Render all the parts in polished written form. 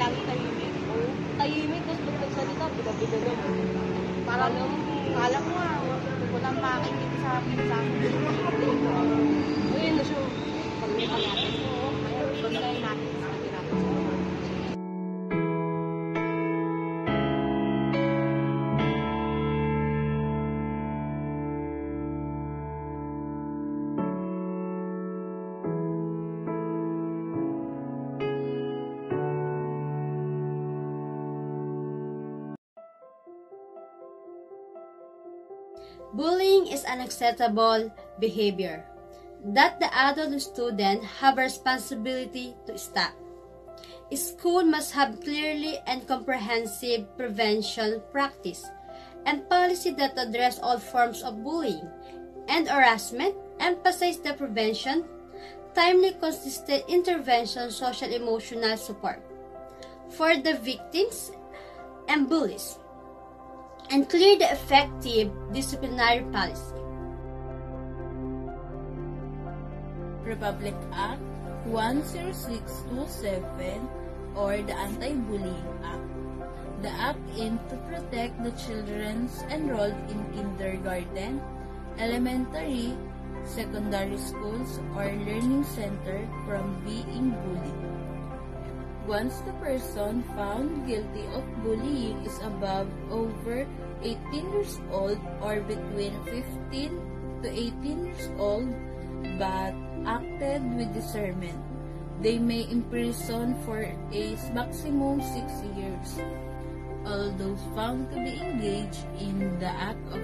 lagi tahimik. Oo, tahimik, tapos pag nagsalita, biga-biga naman. Parang, kala ko nga, walang makinig sa akin sa akin. Ayun na siya. Pag may kalapit ko, pag may natin sa akin natin sa akin. Bullying is unacceptable behavior that the adult student have a responsibility to stop. School must have clearly and comprehensive prevention practice and policy that address all forms of bullying and harassment, emphasize the prevention, timely consistent intervention, social emotional support for the victims and bullies, and clear the effective disciplinary policy. Republic Act 10627 or the Anti-Bullying Act. The act aims to protect the children enrolled in kindergarten, elementary, secondary schools, or learning center from being bullied. Once the person found guilty of bullying is over 18 years old or between 15 to 18 years old but acted with discernment, they may imprison for a maximum 6 years. All those found to be engaged in the act of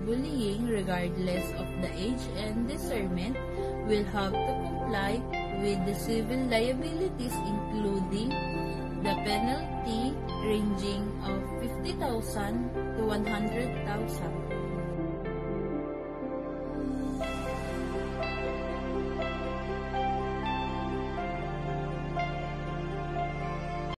bullying, regardless of the age and discernment, will have to comply with the civil liabilities, including the penalty ranging of 50,000 to 100,000.